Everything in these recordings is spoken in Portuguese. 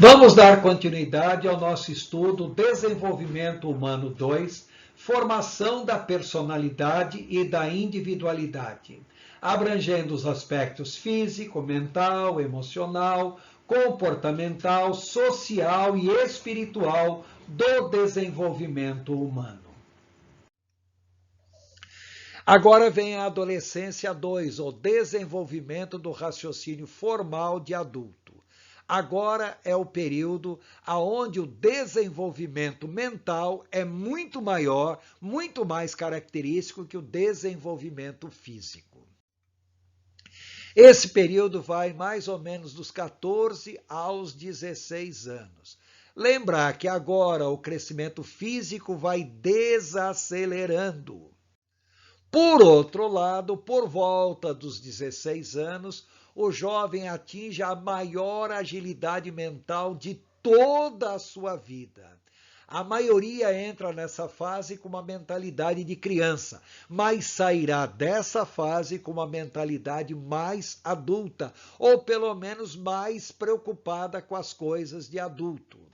Vamos dar continuidade ao nosso estudo Desenvolvimento Humano 2, Formação da Personalidade e da Individualidade, abrangendo os aspectos físico, mental, emocional, comportamental, social e espiritual do desenvolvimento humano. Agora vem a adolescência 2, o desenvolvimento do raciocínio formal de adulto. Agora é o período onde o desenvolvimento mental é muito maior, muito mais característico que o desenvolvimento físico. Esse período vai mais ou menos dos 14 aos 16 anos. Lembrar que agora o crescimento físico vai desacelerando. Por outro lado, por volta dos 16 anos, o jovem atinge a maior agilidade mental de toda a sua vida. A maioria entra nessa fase com uma mentalidade de criança, mas sairá dessa fase com uma mentalidade mais adulta, ou pelo menos mais preocupada com as coisas de adulto.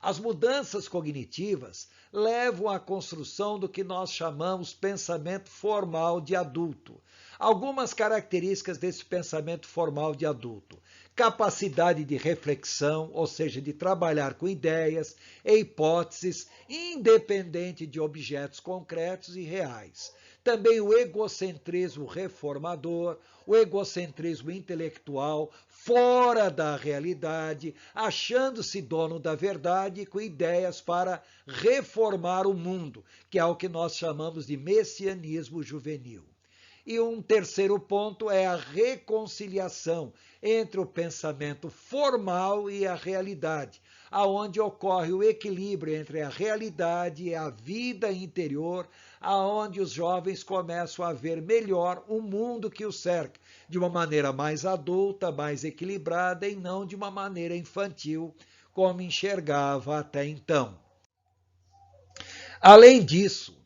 As mudanças cognitivas levam à construção do que nós chamamos pensamento formal de adulto. Algumas características desse pensamento formal de adulto: capacidade de reflexão, ou seja, de trabalhar com ideias e hipóteses, independente de objetos concretos e reais. Também o egocentrismo reformador, o egocentrismo intelectual, fora da realidade, achando-se dono da verdade, com ideias para reformar o mundo, que é o que nós chamamos de messianismo juvenil. E um terceiro ponto é a reconciliação entre o pensamento formal e a realidade, aonde ocorre o equilíbrio entre a realidade e a vida interior, aonde os jovens começam a ver melhor o mundo que os cerca, de uma maneira mais adulta, mais equilibrada e não de uma maneira infantil, como enxergava até então. Além disso,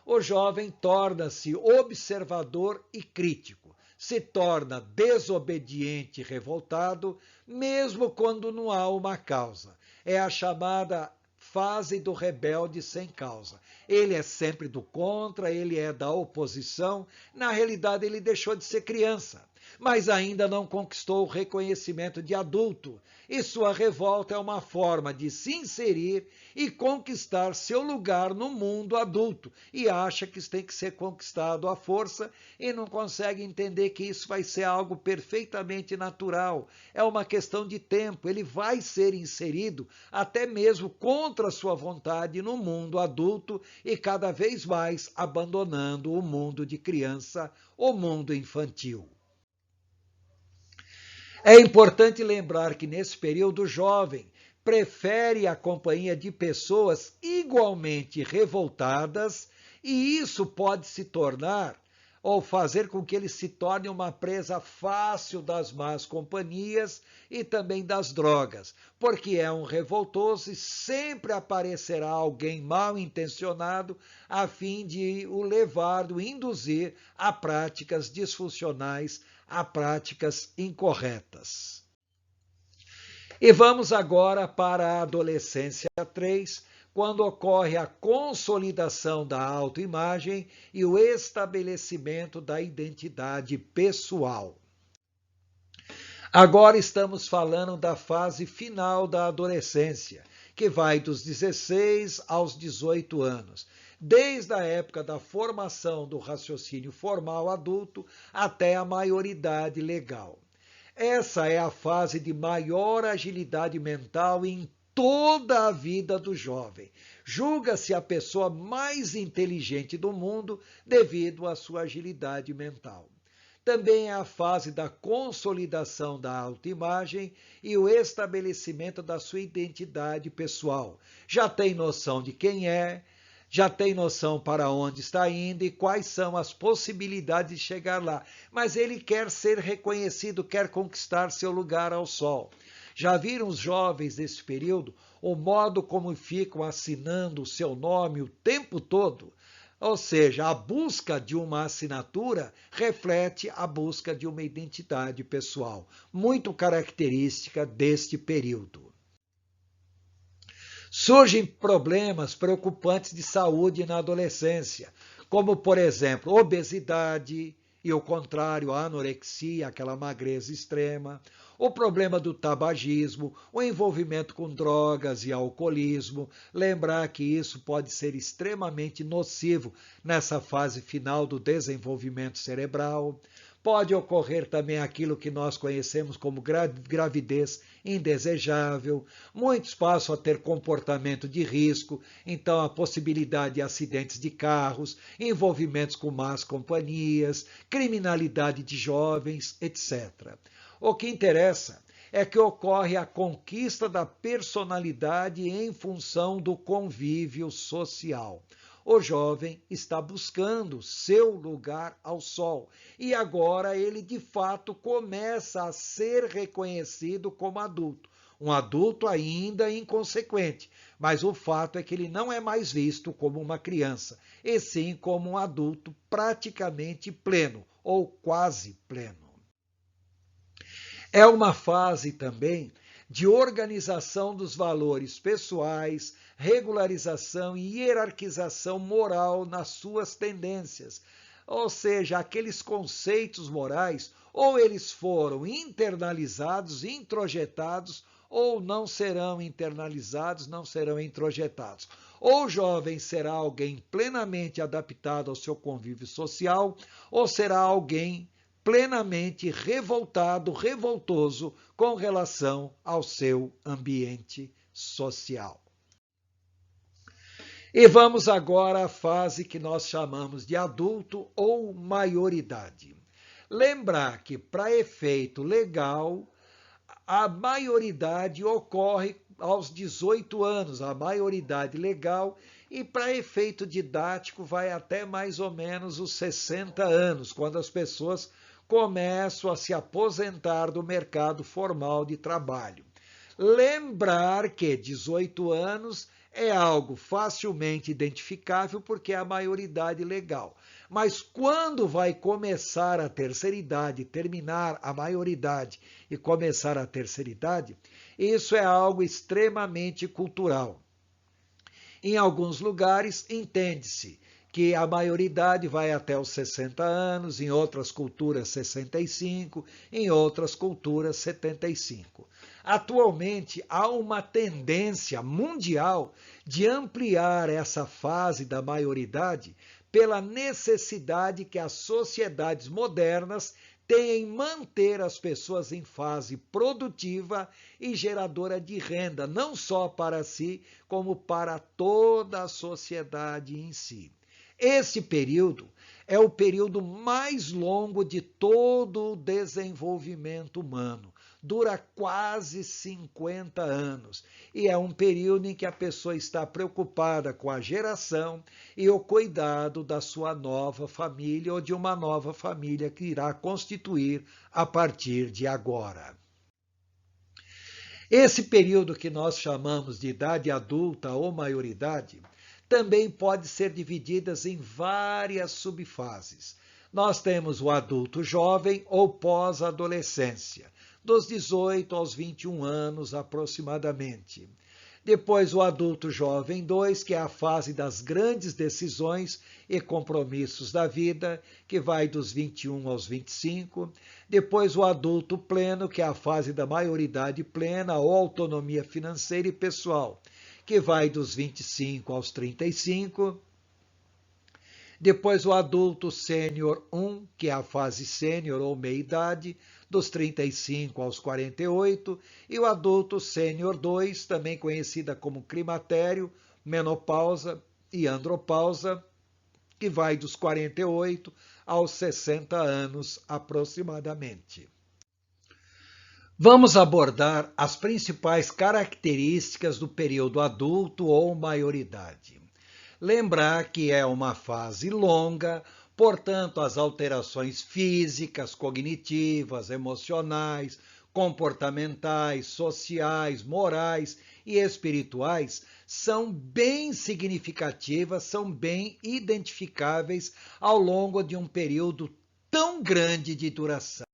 o jovem torna-se observador e crítico, se torna desobediente e revoltado, mesmo quando não há uma causa. É a chamada fase do rebelde sem causa. Ele é sempre do contra, ele é da oposição. Na realidade, ele deixou de ser criança, mas ainda não conquistou o reconhecimento de adulto, e sua revolta é uma forma de se inserir e conquistar seu lugar no mundo adulto, e acha que isso tem que ser conquistado à força e não consegue entender que isso vai ser algo perfeitamente natural. É uma questão de tempo, ele vai ser inserido até mesmo contra a sua vontade no mundo adulto e cada vez mais abandonando o mundo de criança, o mundo infantil. É importante lembrar que nesse período o jovem prefere a companhia de pessoas igualmente revoltadas, e isso pode se tornar ou fazer com que ele se torne uma presa fácil das más companhias e também das drogas, porque é um revoltoso e sempre aparecerá alguém mal intencionado a fim de o levar, o induzir a práticas disfuncionais, a práticas incorretas. E vamos agora para a adolescência 3, quando ocorre a consolidação da autoimagem e o estabelecimento da identidade pessoal. Agora estamos falando da fase final da adolescência, que vai dos 16 aos 18 anos, desde a época da formação do raciocínio formal adulto até a maioridade legal. Essa é a fase de maior agilidade mental em toda a vida do jovem. Julga-se a pessoa mais inteligente do mundo devido à sua agilidade mental. Também é a fase da consolidação da autoimagem e o estabelecimento da sua identidade pessoal. Já tem noção de quem é, já tem noção para onde está indo e quais são as possibilidades de chegar lá. Mas ele quer ser reconhecido, quer conquistar seu lugar ao sol. Já viram os jovens desse período o modo como ficam assinando o seu nome o tempo todo? Ou seja, a busca de uma assinatura reflete a busca de uma identidade pessoal, muito característica deste período. Surgem problemas preocupantes de saúde na adolescência, como, por exemplo, obesidade e, ao contrário, a anorexia, aquela magreza extrema, o problema do tabagismo, o envolvimento com drogas e alcoolismo. Lembrar que isso pode ser extremamente nocivo nessa fase final do desenvolvimento cerebral. Pode ocorrer também aquilo que nós conhecemos como gravidez indesejável. Muitos passam a ter comportamento de risco, então a possibilidade de acidentes de carros, envolvimentos com más companhias, criminalidade de jovens, etc. O que interessa é que ocorre a conquista da personalidade em função do convívio social. O jovem está buscando seu lugar ao sol e agora ele de fato começa a ser reconhecido como adulto. Um adulto ainda inconsequente, mas o fato é que ele não é mais visto como uma criança, e sim como um adulto praticamente pleno ou quase pleno. É uma fase também de organização dos valores pessoais, regularização e hierarquização moral nas suas tendências. Ou seja, aqueles conceitos morais, ou eles foram internalizados, introjetados, ou não serão internalizados, não serão introjetados. Ou o jovem será alguém plenamente adaptado ao seu convívio social, ou será alguém plenamente revoltado, revoltoso com relação ao seu ambiente social. E vamos agora à fase que nós chamamos de adulto ou maioridade. Lembrar que, para efeito legal, a maioridade ocorre aos 18 anos, a maioridade legal, e para efeito didático vai até mais ou menos os 60 anos, quando as pessoas começam a se aposentar do mercado formal de trabalho. Lembrar que 18 anos é algo facilmente identificável porque é a maioridade legal. Mas quando vai começar a terceira idade, terminar a maioridade e começar a terceira idade, isso é algo extremamente cultural. Em alguns lugares, entende-se que a maioridade vai até os 60 anos, em outras culturas 65, em outras culturas 75. Atualmente, há uma tendência mundial de ampliar essa fase da maioridade pela necessidade que as sociedades modernas têm em manter as pessoas em fase produtiva e geradora de renda, não só para si, como para toda a sociedade em si. Esse período é o período mais longo de todo o desenvolvimento humano. Dura quase 50 anos e é um período em que a pessoa está preocupada com a geração e o cuidado da sua nova família ou de uma nova família que irá constituir a partir de agora. Esse período que nós chamamos de idade adulta ou maioridade também pode ser dividido em várias subfases. Nós temos o adulto jovem ou pós-adolescência, dos 18 aos 21 anos aproximadamente. Depois o adulto jovem 2, que é a fase das grandes decisões e compromissos da vida, que vai dos 21 aos 25. Depois o adulto pleno, que é a fase da maioridade plena ou autonomia financeira e pessoal, que vai dos 25 aos 35. Depois o adulto sênior 1, que é a fase sênior ou meia-idade, dos 35 aos 48, e o adulto sênior 2, também conhecida como climatério, menopausa e andropausa, que vai dos 48 aos 60 anos aproximadamente. Vamos abordar as principais características do período adulto ou maioridade. Lembrar que é uma fase longa, portanto, as alterações físicas, cognitivas, emocionais, comportamentais, sociais, morais e espirituais são bem significativas, são bem identificáveis ao longo de um período tão grande de duração.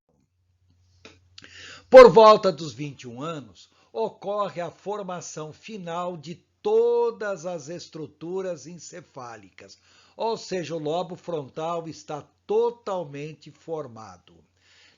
Por volta dos 21 anos, ocorre a formação final de todas as estruturas encefálicas, ou seja, o lobo frontal está totalmente formado.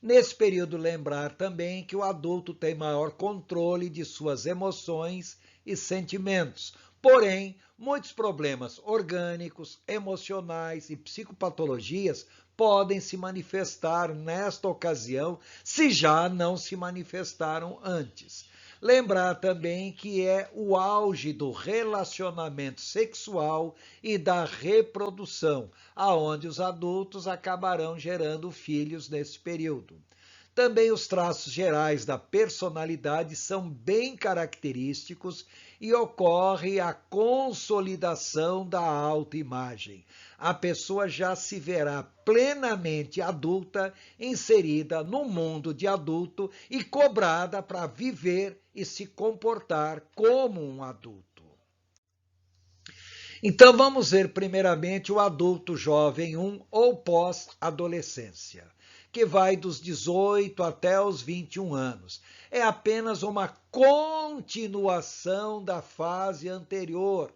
Nesse período, lembrar também que o adulto tem maior controle de suas emoções e sentimentos. Porém, muitos problemas orgânicos, emocionais e psicopatologias podem se manifestar nesta ocasião, se já não se manifestaram antes. Lembrar também que é o auge do relacionamento sexual e da reprodução, aonde os adultos acabarão gerando filhos nesse período. Também os traços gerais da personalidade são bem característicos e ocorre a consolidação da autoimagem. A pessoa já se verá plenamente adulta, inserida no mundo de adulto e cobrada para viver e se comportar como um adulto. Então vamos ver primeiramente o adulto jovem 1 ou pós-adolescência, que vai dos 18 até os 21 anos. É apenas uma continuação da fase anterior,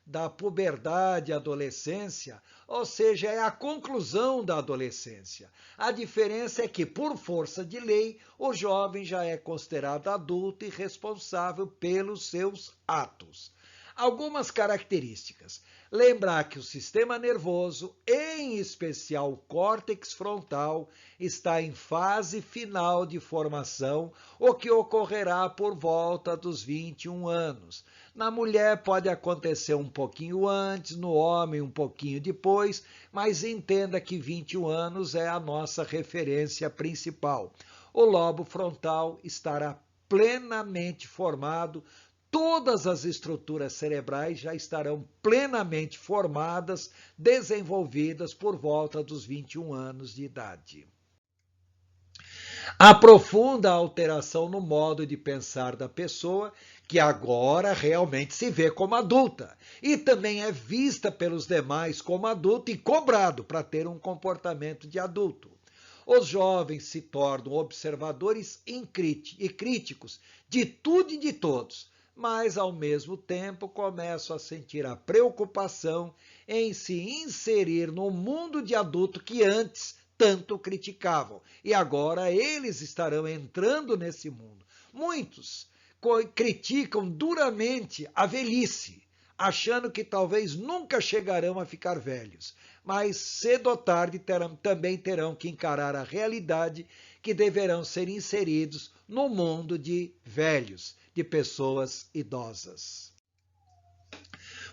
da puberdade e adolescência, ou seja, é a conclusão da adolescência. A diferença é que, por força de lei, o jovem já é considerado adulto e responsável pelos seus atos. Algumas características. Lembrar que o sistema nervoso, em especial o córtex frontal, está em fase final de formação, o que ocorrerá por volta dos 21 anos. Na mulher pode acontecer um pouquinho antes, no homem um pouquinho depois, mas entenda que 21 anos é a nossa referência principal. O lobo frontal estará plenamente formado, todas as estruturas cerebrais já estarão plenamente formadas, desenvolvidas por volta dos 21 anos de idade. A profunda alteração no modo de pensar da pessoa, que agora realmente se vê como adulta e também é vista pelos demais como adulta e cobrado para ter um comportamento de adulto. Os jovens se tornam observadores e críticos de tudo e de todos, mas ao mesmo tempo começam a sentir a preocupação em se inserir no mundo de adulto que antes tanto criticavam. E agora eles estarão entrando nesse mundo. Muitos criticam duramente a velhice, achando que talvez nunca chegarão a ficar velhos. Mas cedo ou tarde também terão que encarar a realidade que deverão ser inseridos no mundo de velhos, de pessoas idosas.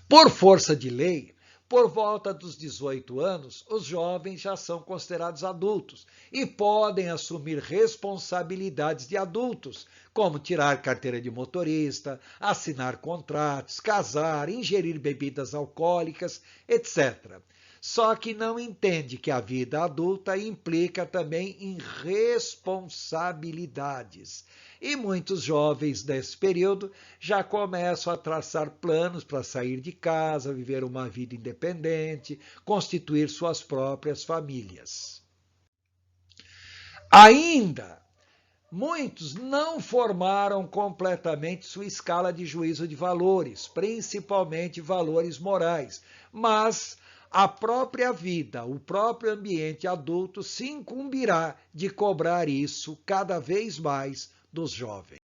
Por força de lei, por volta dos 18 anos, os jovens já são considerados adultos e podem assumir responsabilidades de adultos, como tirar carteira de motorista, assinar contratos, casar, ingerir bebidas alcoólicas, etc. Só que não entende que a vida adulta implica também em responsabilidades. E muitos jovens desse período já começam a traçar planos para sair de casa, viver uma vida independente, constituir suas próprias famílias. Ainda, muitos não formaram completamente sua escala de juízo de valores, principalmente valores morais, mas a própria vida, o próprio ambiente adulto se incumbirá de cobrar isso cada vez mais dos jovens.